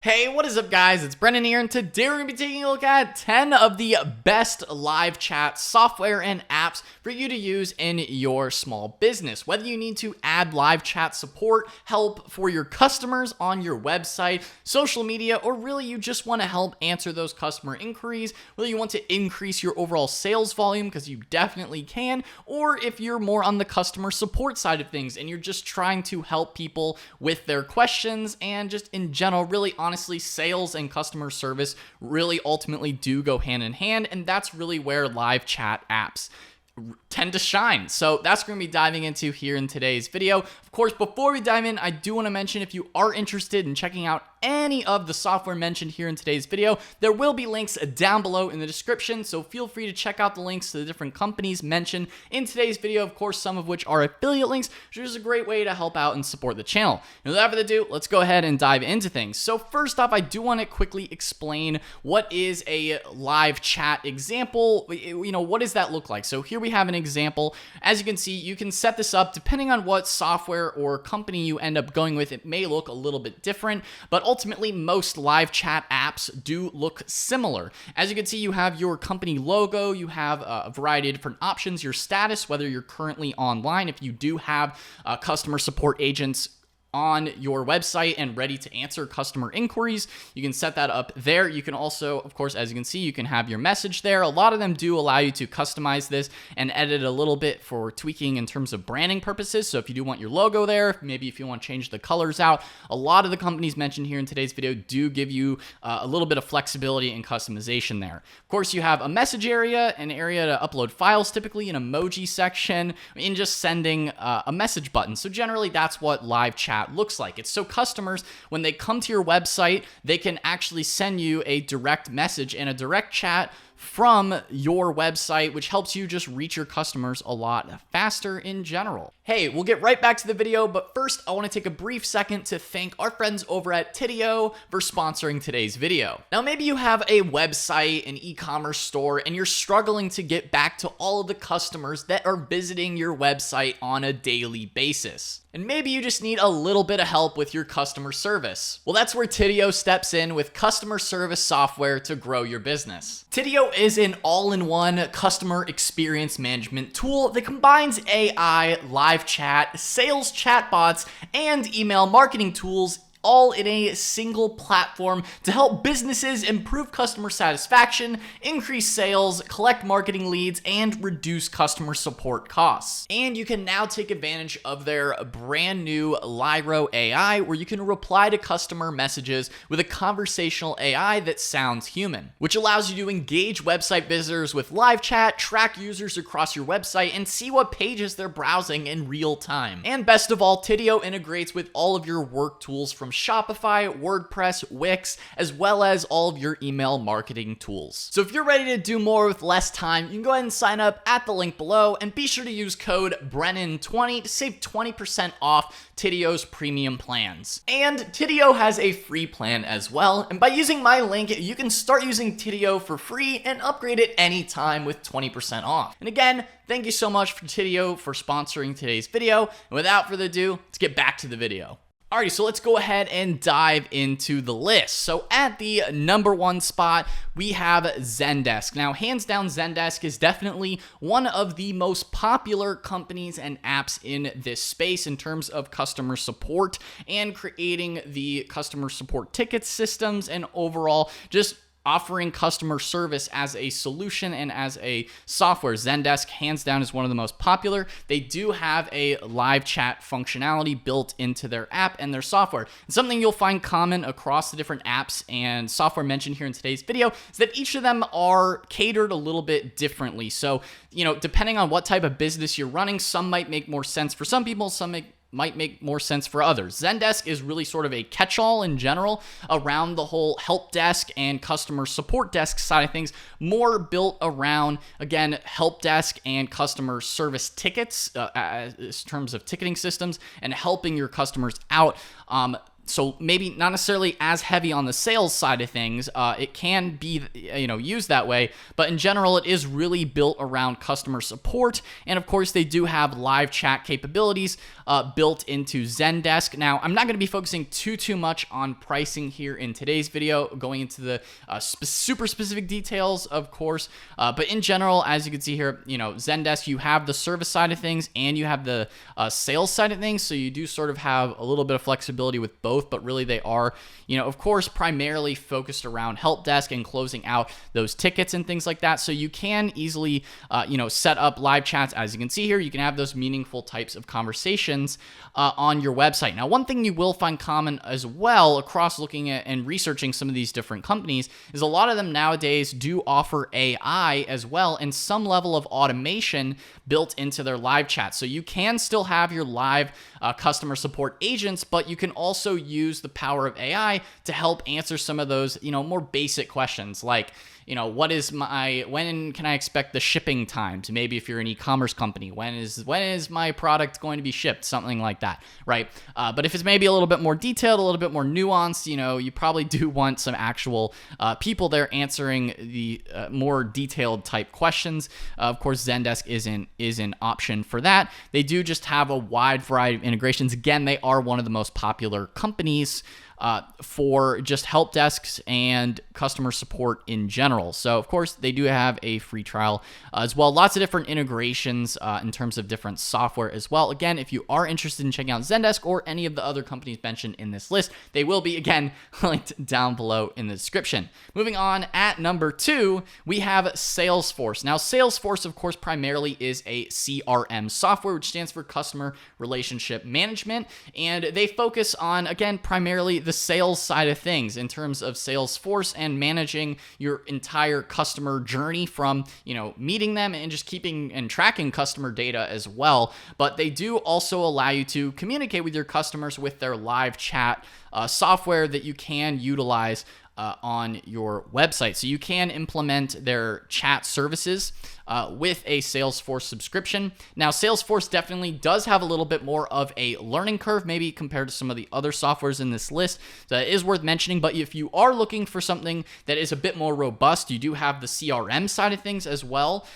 Hey, what is up guys? It's Brennan here, and today we're going to be taking a look at 10 of the best live chat software and apps for you to use in your small business. Whether you need to add live chat support, help for your customers on your website, social media, or really you just want to help answer those customer inquiries, whether you want to increase your overall sales volume, because you definitely can, or if you're more on the customer support side of things and you're just trying to help people with their questions and just in general, really honestly, sales and customer service really ultimately do go hand in hand, and that's really where live chat apps tend to shine. So that's going to be diving into here in today's video. Of course, before we dive in, I do want to mention if you are interested in checking out any of the software mentioned here in today's video, there will be links down below in the description, so feel free to check out the links to the different companies mentioned in today's video, of course, some of which are affiliate links, which is a great way to help out and support the channel. And without further ado, let's go ahead and dive into things. So first off, I do want to quickly explain what is a live chat example. What does that look like? So here we have an example. As you can see, you can set this up depending on what software or company you end up going with. It may look a little bit different, but ultimately most live chat apps do look similar. As you can see, you have your company logo, you have a variety of different options, your status, whether you're currently online, if you do have customer support agents on your website and ready to answer customer inquiries, you can set that up there. You can also, of course, as you can see, you can have your message there. A lot of them do allow you to customize this and edit a little bit for tweaking in terms of branding purposes. So if you do want your logo there, maybe if you want to change the colors out, a lot of the companies mentioned here in today's video do give you a little bit of flexibility and customization there. Of course, you have a message area, an area to upload files, typically an emoji section, and just sending a message button. So generally, that's what live chat looks like. It's so customers, when they come to your website, they can actually send you a direct message and a direct chat from your website, which helps you just reach your customers a lot faster in general. Hey, we'll get right back to the video, but first I want to take a brief second to thank our friends over at Tidio for sponsoring today's video. Now, maybe you have a website, an e-commerce store, and you're struggling to get back to all of the customers that are visiting your website on a daily basis. And maybe you just need a little bit of help with your customer service. Well, that's where Tidio steps in with customer service software to grow your business. Tidio is an all-in-one customer experience management tool that combines AI, live chat, sales chatbots, and email marketing tools all in a single platform to help businesses improve customer satisfaction, increase sales, collect marketing leads, and reduce customer support costs. And you can now take advantage of their brand new Lyro AI, where you can reply to customer messages with a conversational AI that sounds human, which allows you to engage website visitors with live chat, track users across your website, and see what pages they're browsing in real time. And best of all, Tidio integrates with all of your work tools from Shopify, WordPress, Wix, as well as all of your email marketing tools. So if you're ready to do more with less time, you can go ahead and sign up at the link below, and be sure to use code Brennan20 to save 20% off Tidio's premium plans. And Tidio has a free plan as well, and by using my link, you can start using Tidio for free and upgrade it anytime with 20% off. And again, thank you so much for Tidio for sponsoring today's video. And without further ado, let's get back to the video. Alrighty, so let's go ahead and dive into the list. So at the number one spot, we have Zendesk. Now, hands down, Zendesk is definitely one of the most popular companies and apps in this space in terms of customer support and creating the customer support ticket systems and overall just offering customer service as a solution and as a software. Zendesk, hands down, is one of the most popular. They do have a live chat functionality built into their app and their software. And something you'll find common across the different apps and software mentioned here in today's video is that each of them are catered a little bit differently. So, depending on what type of business you're running, some might make more sense for some people, some might make more sense for others. Zendesk is really sort of a catch-all in general around the whole help desk and customer support desk side of things, more built around, again, help desk and customer service tickets in terms of ticketing systems and helping your customers out. So maybe not necessarily as heavy on the sales side of things. It can be, used that way, but in general, it is really built around customer support. And of course, they do have live chat capabilities built into Zendesk. Now, I'm not going to be focusing too much on pricing here in today's video, going into the super specific details, of course. But in general, as you can see here, Zendesk, you have the service side of things and you have the sales side of things. So you do sort of have a little bit of flexibility with both, but really they are, of course, primarily focused around help desk and closing out those tickets and things like that. So you can easily, set up live chats. As you can see here, you can have those meaningful types of conversations on your website. Now, one thing you will find common as well across looking at and researching some of these different companies is a lot of them nowadays do offer AI as well and some level of automation built into their live chat. So you can still have your live customer support agents, but you can also use the power of AI to help answer some of those, more basic questions like, when can I expect the shipping times? Maybe if you're an e-commerce company, when is my product going to be shipped? Something like that, right? But if it's maybe a little bit more detailed, a little bit more nuanced, you probably do want some actual people there answering the more detailed type questions. Of course, Zendesk is an option for that. They do just have a wide variety of integrations. Again, they are one of the most popular companies for just help desks and customer support in general. So, of course, they do have a free trial as well. Lots of different integrations in terms of different software as well. Again, if you are interested in checking out Zendesk or any of the other companies mentioned in this list, they will be, again, linked down below in the description. Moving on, at number 2, we have Salesforce. Now, Salesforce, of course, primarily is a CRM software, which stands for Customer Relationship Management, and they focus on, again, primarily the sales side of things in terms of Salesforce and managing your entire customer journey from, meeting them and just keeping and tracking customer data as well. But they do also allow you to communicate with your customers with their live chat software that you can utilize on your website. So you can implement their chat services with a Salesforce subscription. Now, Salesforce definitely does have a little bit more of a learning curve, maybe compared to some of the other softwares in this list. So it is worth mentioning, but if you are looking for something that is a bit more robust, you do have the CRM side of things as well,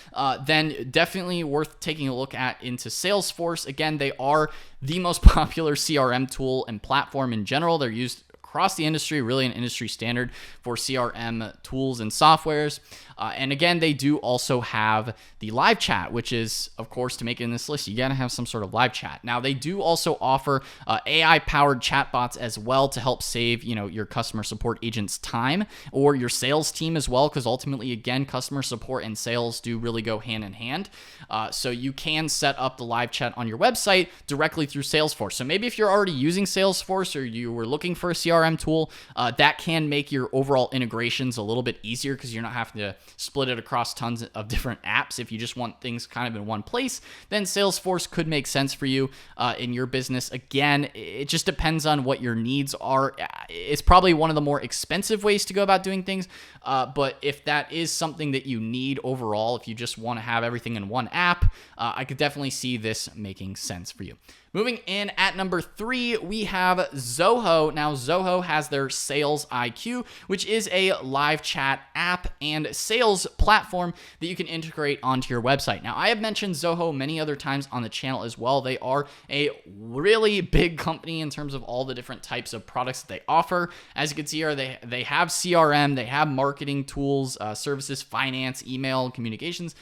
then definitely worth taking a look at into Salesforce. Again, they are the most popular CRM tool and platform in general. They're used across the industry, really an industry standard for CRM tools and softwares. And again, they do also have the live chat, which is, of course, to make it in this list, you got to have some sort of live chat. Now, they do also offer AI-powered chatbots as well to help save, your customer support agents' time or your sales team as well, because ultimately, again, customer support and sales do really go hand in hand. So you can set up the live chat on your website directly through Salesforce. So maybe if you're already using Salesforce or you were looking for a CRM tool, that can make your overall integrations a little bit easier because you're not having to split it across tons of different apps. If you just want things kind of in one place, then Salesforce could make sense for you in your business. Again, it just depends on what your needs are. It's probably one of the more expensive ways to go about doing things, but if that is something that you need overall, if you just want to have everything in one app, I could definitely see this making sense for you. Moving in at number 3, we have Zoho. Now, Zoho has their Sales IQ, which is a live chat app and sales platform that you can integrate onto your website. Now, I have mentioned Zoho many other times on the channel as well. They are a really big company in terms of all the different types of products that they offer. As you can see here, they have CRM, they have marketing tools, services, finance, email, communications,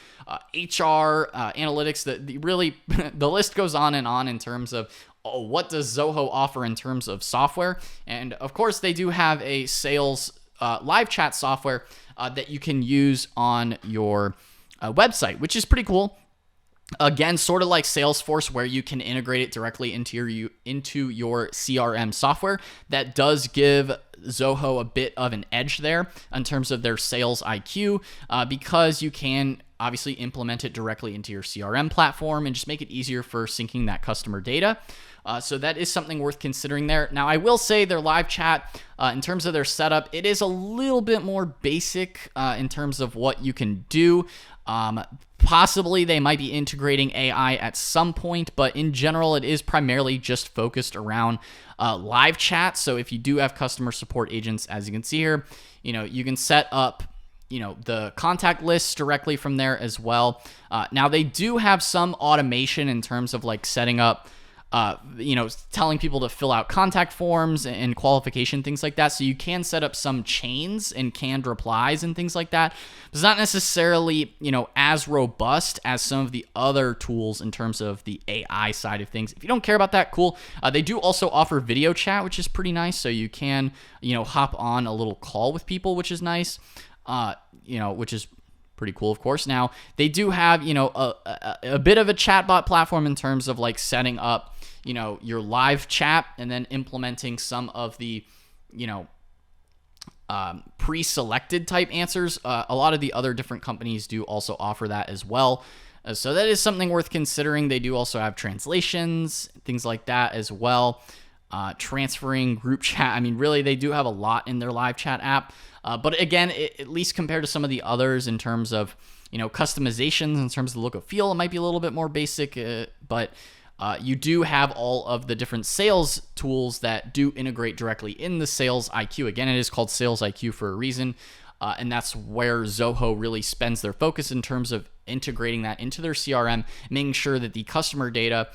HR, analytics. Really, the list goes on in terms of what does Zoho offer in terms of software. And of course, they do have a sales live chat software that you can use on your website, which is pretty cool. Again, sort of like Salesforce, where you can integrate it directly into your CRM software. That does give Zoho a bit of an edge there in terms of their sales IQ, because you can obviously implement it directly into your CRM platform and just make it easier for syncing that customer data. So that is something worth considering there. Now, I will say their live chat, in terms of their setup, it is a little bit more basic in terms of what you can do. Possibly they might be integrating AI at some point, but in general, it is primarily just focused around live chat. So if you do have customer support agents, as you can see here, you can set up the contact lists directly from there as well. Now they do have some automation in terms of like setting up, telling people to fill out contact forms and qualification, things like that. So you can set up some chains and canned replies and things like that. It's not necessarily, as robust as some of the other tools in terms of the AI side of things. If you don't care about that, cool. They do also offer video chat, which is pretty nice. So you can, hop on a little call with people, which is nice. Which is pretty cool, of course. Now, they do have, a bit of a chatbot platform in terms of like setting up, your live chat and then implementing some of the, pre-selected type answers. A lot of the other different companies do also offer that as well. So that is something worth considering. They do also have translations, things like that as well. Transferring group chat. I mean, really, they do have a lot in their live chat app. But again, at least compared to some of the others in terms of, customizations, in terms of the look and feel, it might be a little bit more basic, but you do have all of the different sales tools that do integrate directly in the Sales IQ. Again, it is called Sales IQ for a reason. And that's where Zoho really spends their focus in terms of integrating that into their CRM, making sure that the customer data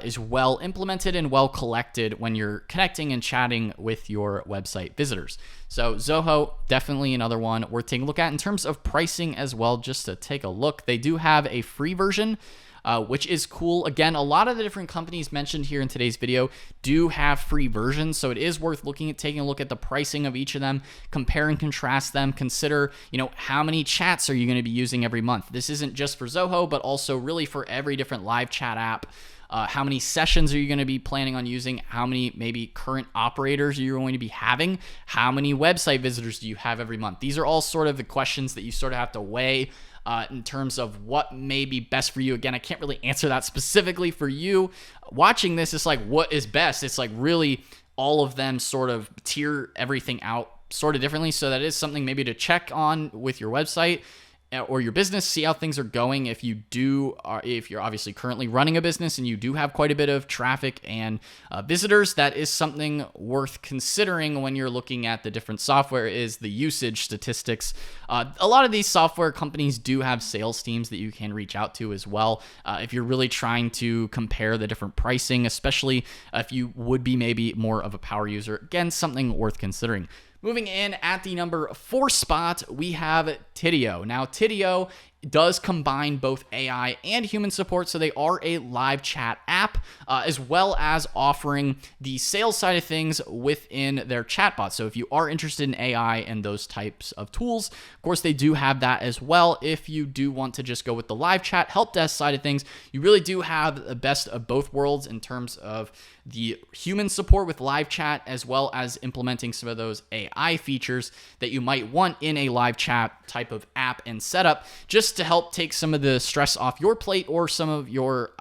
is well implemented and well collected when you're connecting and chatting with your website visitors. So Zoho, definitely another one worth taking a look at in terms of pricing as well. Just to take a look, they do have a free version, which is cool. Again, a lot of the different companies mentioned here in today's video do have free versions, so it is worth looking at taking a look at the pricing of each of them, compare and contrast them, consider, how many chats are you going to be using every month. This isn't just for Zoho, but also really for every different live chat app. How many sessions are you going to be planning on using? How many maybe current operators are you going to be having? How many website visitors do you have every month? These are all sort of the questions that you sort of have to weigh in terms of what may be best for you. Again, I can't really answer that specifically for you. Watching this, it's like, what is best? It's like really all of them sort of tier everything out sort of differently. So that is something maybe to check on with your website or your business, see how things are going. If you're obviously currently running a business and you do have quite a bit of traffic and visitors, that is something worth considering when you're looking at the different software, is the usage statistics. A lot of these software companies do have sales teams that you can reach out to as well. If you're really trying to compare the different pricing, especially if you would be maybe more of a power user, again, something worth considering. Moving in at the number 4 spot, we have Tidio. Now, Tidio does combine both AI and human support, so they are a live chat app, as well as offering the sales side of things within their chatbot. So if you are interested in AI and those types of tools, of course, they do have that as well. If you do want to just go with the live chat help desk side of things, you really do have the best of both worlds in terms of the human support with live chat, as well as implementing some of those AI features that you might want in a live chat type of app and setup, just to help take some of the stress off your plate or some of your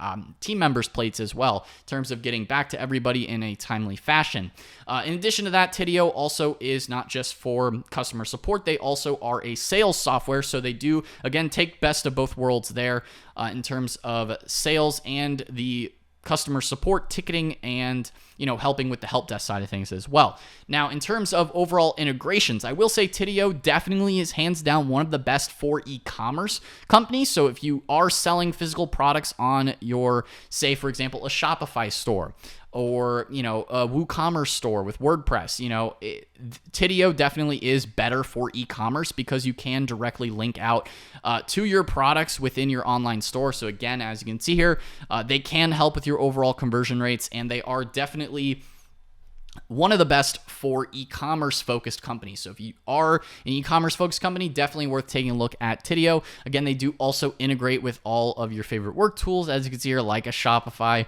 team members' plates as well, in terms of getting back to everybody in a timely fashion. In addition to that, Tidio also is not just for customer support. They also are a sales software, so they do, again, take best of both worlds there in terms of sales and the customer support, ticketing, and helping with the help desk side of things as well. Now, in terms of overall integrations, I will say Tidio definitely is hands down one of the best for e-commerce companies. So if you are selling physical products on your, say, for example, a Shopify store, or a WooCommerce store with WordPress, Tidio definitely is better for e-commerce because you can directly link out to your products within your online store. So again, as you can see here, they can help with your overall conversion rates, and they are definitely one of the best for e-commerce focused companies. So if you are an e-commerce focused company, definitely worth taking a look at Tidio. Again, they do also integrate with all of your favorite work tools, as you can see here, like a Shopify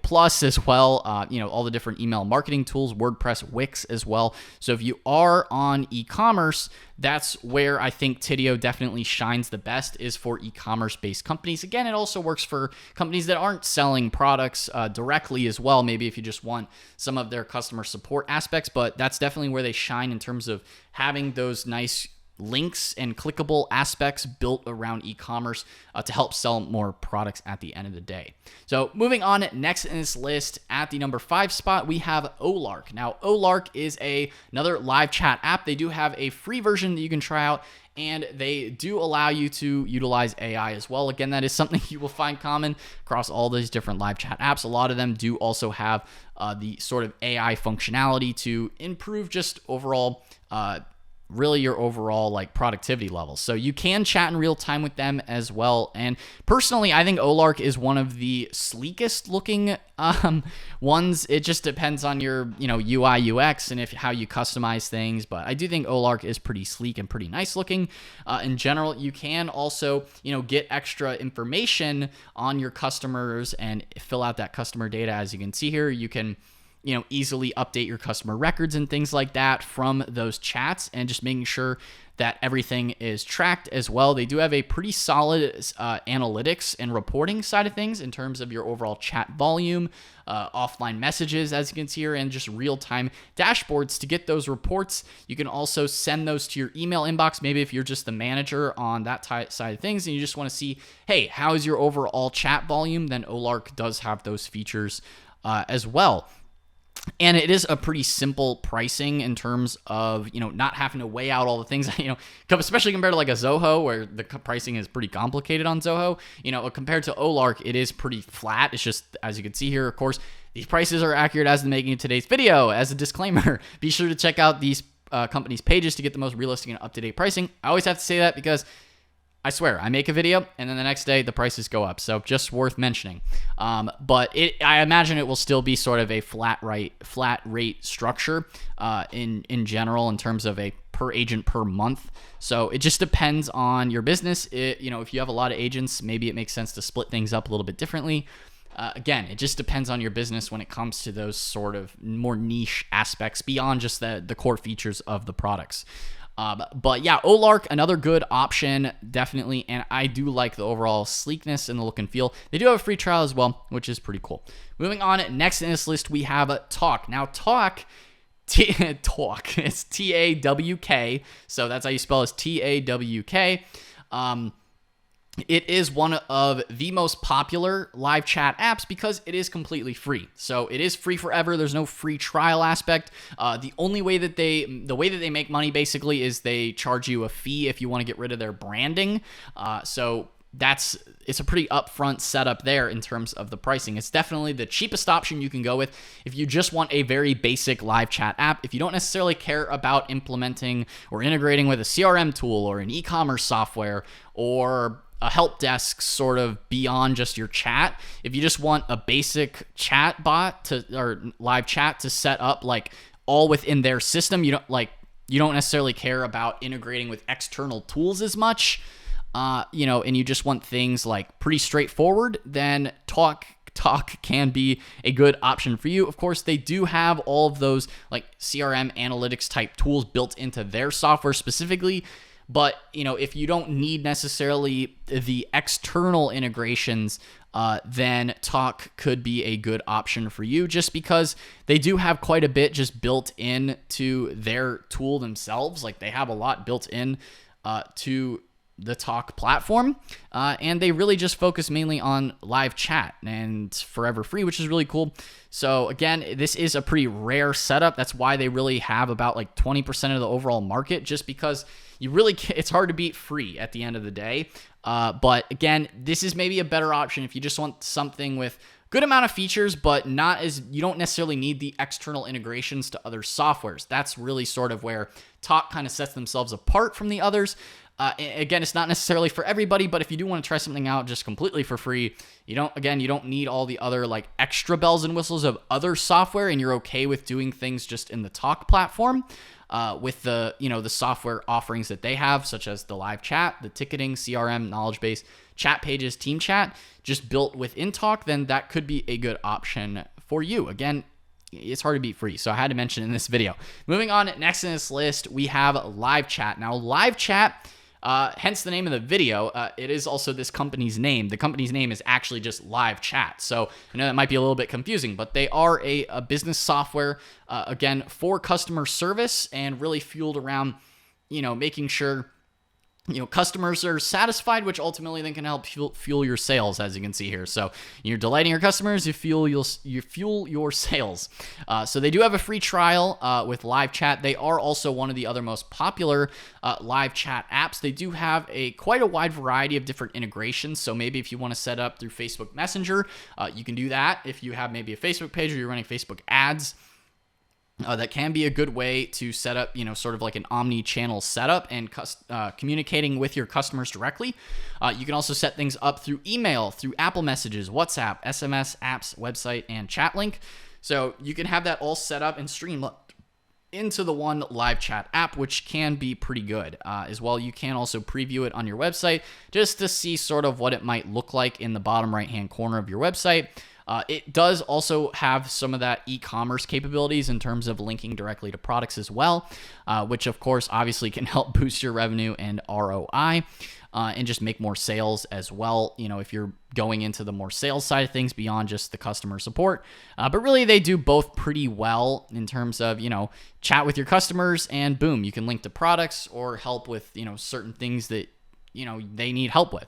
Plus as well, all the different email marketing tools, WordPress, Wix as well. So if you are on e-commerce, that's where I think Tidio definitely shines the best, is for e-commerce based companies. Again, it also works for companies that aren't selling products directly as well, maybe if you just want some of their customer support aspects, but that's definitely where they shine in terms of having those nice links and clickable aspects built around e-commerce to help sell more products at the end of the day. So moving on, next in this list at the number 5 spot, we have Olark. Now, Olark is another live chat app. They do have a free version that you can try out, and they do allow you to utilize AI as well. Again, that is something you will find common across all these different live chat apps. A lot of them do also have the sort of AI functionality to improve just overall really your overall like productivity levels. So you can chat in real time with them as well. And personally, I think Olark is one of the sleekest looking ones. It just depends on your, UI UX and how you customize things. But I do think Olark is pretty sleek and pretty nice looking. In general, you can also, get extra information on your customers and fill out that customer data. As you can see here, you can easily update your customer records and things like that from those chats, and just making sure that everything is tracked as well. They do have a pretty solid analytics and reporting side of things in terms of your overall chat volume, offline messages, as you can see here, and just real-time dashboards to get those reports. You can also send those to your email inbox, maybe if you're just the manager on that side of things and you just want to see, hey, how is your overall chat volume? Then Olark does have those features as well. And it is a pretty simple pricing in terms of, not having to weigh out all the things, especially compared to like a Zoho, where the pricing is pretty complicated on Zoho. Compared to Olark, it is pretty flat. It's just, as you can see here, of course, these prices are accurate as the making of today's video. As a disclaimer, be sure to check out these companies' pages to get the most realistic and up-to-date pricing. I always have to say that because I swear, I make a video and then the next day the prices go up. So just worth mentioning. But I imagine it will still be sort of a flat rate structure in general in terms of a per agent per month. So it just depends on your business. If you have a lot of agents, maybe it makes sense to split things up a little bit differently. Again, it just depends on your business when it comes to those sort of more niche aspects beyond just the core features of the products. But yeah, Olark, another good option, definitely. And I do like the overall sleekness and the look and feel. They do have a free trial as well, which is pretty cool. Moving on, next in this list, we have Tawk. Now, Tawk, it's T-A-W-K. So that's how you spell it, T-A-W-K. It is one of the most popular live chat apps because it is completely free. So it is free forever. There's no free trial aspect. The only way that they make money basically is they charge you a fee if you want to get rid of their branding. So it's a pretty upfront setup there in terms of the pricing. It's definitely the cheapest option you can go with if you just want a very basic live chat app. If you don't necessarily care about implementing or integrating with a CRM tool or an e-commerce software or a help desk sort of beyond just your chat. If you just want a basic chat bot or live chat to set up like all within their system, you don't necessarily care about integrating with external tools as much, and you just want things like pretty straightforward, then Tawk can be a good option for you. Of course, they do have all of those like CRM analytics type tools built into their software specifically. But, if you don't need necessarily the external integrations, then Tawk could be a good option for you just because they do have quite a bit just built in to their tool themselves. Like they have a lot built in to the Tawk platform, and they really just focus mainly on live chat and forever free, which is really cool. So again, this is a pretty rare setup. That's why they really have about like 20% of the overall market, just because it's hard to beat free at the end of the day. But again, this is maybe a better option if you just want something with good amount of features, but you don't necessarily need the external integrations to other softwares. That's really sort of where Tawk kind of sets themselves apart from the others. Again, it's not necessarily for everybody, but if you do want to try something out just completely for free, you don't need all the other like extra bells and whistles of other software, and you're okay with doing things just in the Tawk platform. With the software offerings that they have, such as the live chat, the ticketing, CRM, knowledge base, chat pages, team chat, just built within Tawk, then that could be a good option for you. Again, it's hard to beat free, so I had to mention it in this video. Moving on, next in this list, we have live chat. Now, live chat, hence the name of the video, it is also this company's name. The company's name is actually just live chat. So I know that might be a little bit confusing, but they are a business software, again, for customer service and really fueled around, making sure customers are satisfied, which ultimately then can help fuel your sales, as you can see here. So you're delighting your customers, you fuel your sales. So they do have a free trial with live chat. They are also one of the other most popular live chat apps. They do have quite a wide variety of different integrations. So maybe if you want to set up through Facebook Messenger, you can do that. If you have maybe a Facebook page or you're running Facebook ads, that can be a good way to set up, sort of like an omni-channel setup and communicating with your customers directly. You can also set things up through email, through Apple Messages, WhatsApp, SMS, apps, website, and chat link. So you can have that all set up and stream into the one live chat app, which can be pretty good. As well, you can also preview it on your website just to see sort of what it might look like in the bottom right-hand corner of your website. It does also have some of that e-commerce capabilities in terms of linking directly to products as well, which of course obviously can help boost your revenue and ROI and just make more sales as well, if you're going into the more sales side of things beyond just the customer support. But really they do both pretty well in terms of, chat with your customers and boom, you can link to products or help with, certain things that, they need help with.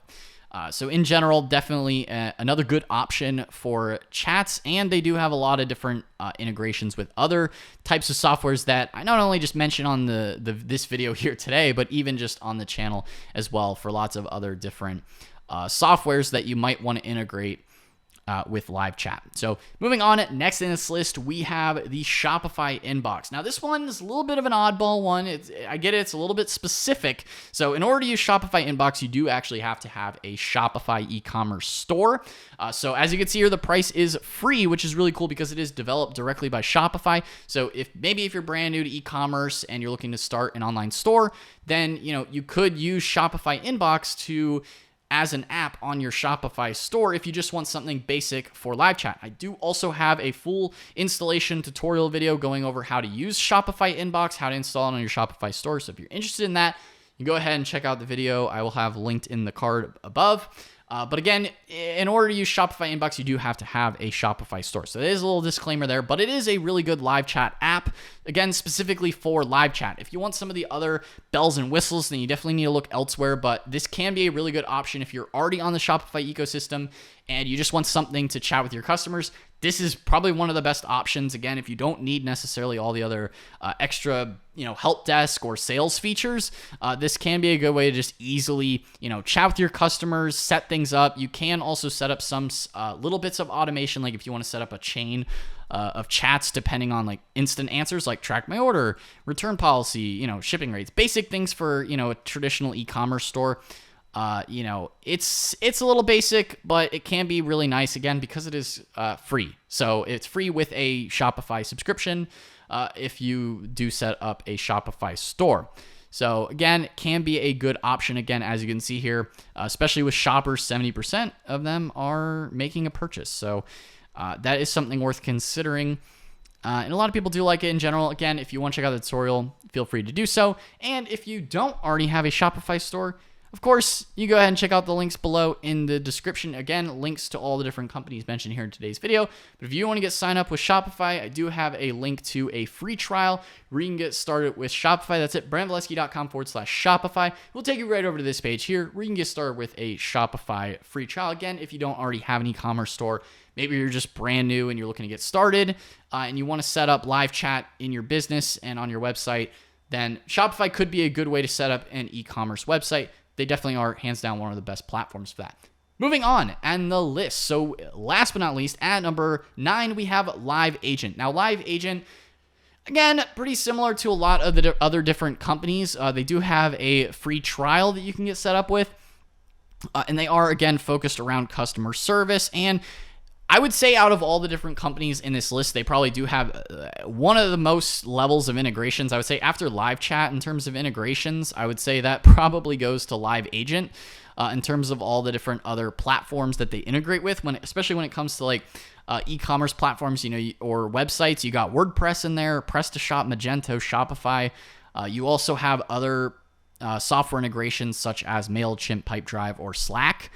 So in general, definitely another good option for chats, and they do have a lot of different integrations with other types of softwares that I not only just mentioned on this video here today, but even just on the channel as well for lots of other different softwares that you might want to integrate with live chat. So moving on, next in this list, we have the Shopify inbox. Now this one is a little bit of an oddball one. I get it, it's a little bit specific. So in order to use Shopify inbox, you do actually have to have a Shopify e-commerce store. So as you can see here, the price is free, which is really cool because it is developed directly by Shopify. So if you're brand new to e-commerce and you're looking to start an online store, then you could use Shopify inbox as an app on your Shopify store if you just want something basic for live chat. I do also have a full installation tutorial video going over how to use Shopify inbox, how to install it on your Shopify store. So if you're interested in that, you go ahead and check out the video. I will have linked in the card above. But again, in order to use Shopify inbox, you do have to have a Shopify store. So there's a little disclaimer there, but it is a really good live chat app, again, specifically for live chat. If you want some of the other bells and whistles, then you definitely need to look elsewhere, but this can be a really good option if you're already on the Shopify ecosystem and you just want something to chat with your customers. This is probably one of the best options. Again, if you don't need necessarily all the other extra, help desk or sales features, this can be a good way to just easily, chat with your customers, set things up. You can also set up some little bits of automation, like if you want to set up a chain of chats depending on like instant answers, like track my order, return policy, shipping rates, basic things for, a traditional e-commerce store. It's a little basic, but it can be really nice, again, because it is free. So it's free with a Shopify subscription if you do set up a Shopify store. So again, it can be a good option. Again, as you can see here, especially with shoppers, 70% of them are making a purchase. So that is something worth considering. And a lot of people do like it in general. Again, if you want to check out the tutorial, feel free to do so. And if you don't already have a Shopify store, of course, you go ahead and check out the links below in the description. Again, links to all the different companies mentioned here in today's video. But if you want to get signed up with Shopify, I do have a link to a free trial where you can get started with Shopify. That's it, brandvalesky.com/Shopify. We'll take you right over to this page here where you can get started with a Shopify free trial. Again, if you don't already have an e-commerce store, maybe you're just brand new and you're looking to get started and you want to set up live chat in your business and on your website, then Shopify could be a good way to set up an e-commerce website. They definitely are, hands down, one of the best platforms for that. Moving on, and the list. So last but not least, at number 9, we have Live Agent. Now, Live Agent, again, pretty similar to a lot of the other different companies. They do have a free trial that you can get set up with. And they are, again, focused around customer service. And I would say out of all the different companies in this list, they probably do have one of the most levels of integrations. I would say after live chat in terms of integrations, I would say that probably goes to Live Agent in terms of all the different other platforms that they integrate with, especially when it comes to like e-commerce platforms, or websites. You got WordPress in there, PrestaShop, Magento, Shopify. You also have other software integrations such as MailChimp, Pipedrive, or Slack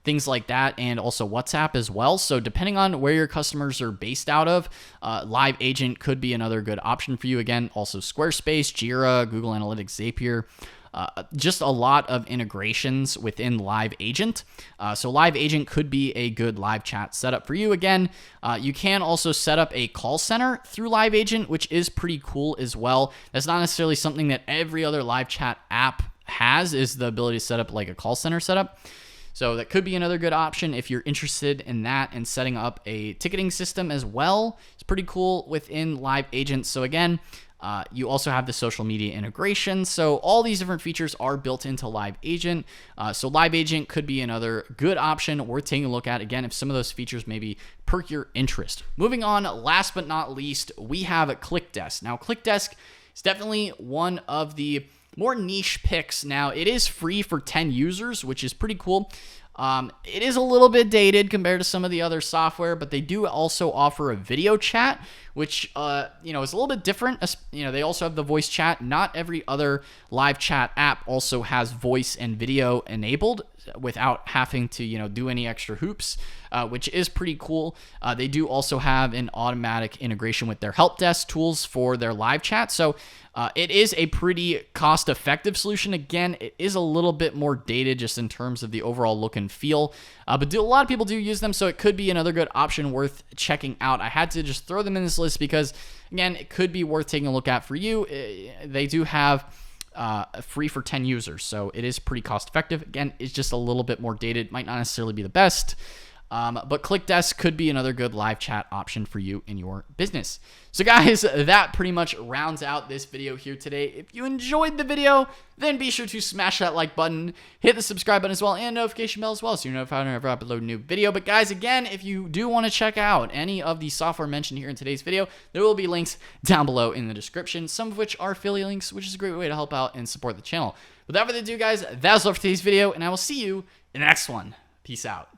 things like that, and also WhatsApp as well. So depending on where your customers are based out of, Live Agent could be another good option for you. Again, also Squarespace, Jira, Google Analytics, Zapier. Just a lot of integrations within Live Agent. So Live Agent could be a good live chat setup for you. Again, you can also set up a call center through Live Agent, which is pretty cool as well. That's not necessarily something that every other live chat app has, is the ability to set up like a call center setup. So that could be another good option if you're interested in that, and setting up a ticketing system as well. It's pretty cool within Live Agent. So again, you also have the social media integration. So all these different features are built into Live Agent. So Live Agent could be another good option worth taking a look at, again, if some of those features maybe perk your interest. Moving on, last but not least, we have ClickDesk. Now, ClickDesk is definitely one of the more niche picks. Now, it is free for 10 users, which is pretty cool. It is a little bit dated compared to some of the other software, but they do also offer a video chat, which, is a little bit different. They also have the voice chat. Not every other live chat app also has voice and video enabled without having to, do any extra hoops, which is pretty cool. They do also have an automatic integration with their help desk tools for their live chat. So it is a pretty cost-effective solution. Again, it is a little bit more dated just in terms of the overall look and feel, but a lot of people do use them, so it could be another good option worth checking out. I had to just throw them in this list because, again, it could be worth taking a look at for you. They do have free for 10 users, so it is pretty cost-effective. Again, it's just a little bit more dated. Might not necessarily be the best. But ClickDesk could be another good live chat option for you in your business. So guys, that pretty much rounds out this video here today. If you enjoyed the video, then be sure to smash that like button, hit the subscribe button as well, and notification bell as well, so you're notified whenever I upload a new video. But guys, again, if you do want to check out any of the software mentioned here in today's video, there will be links down below in the description, some of which are affiliate links, which is a great way to help out and support the channel. Without further ado, guys, that's all for today's video, and I will see you in the next one. Peace out.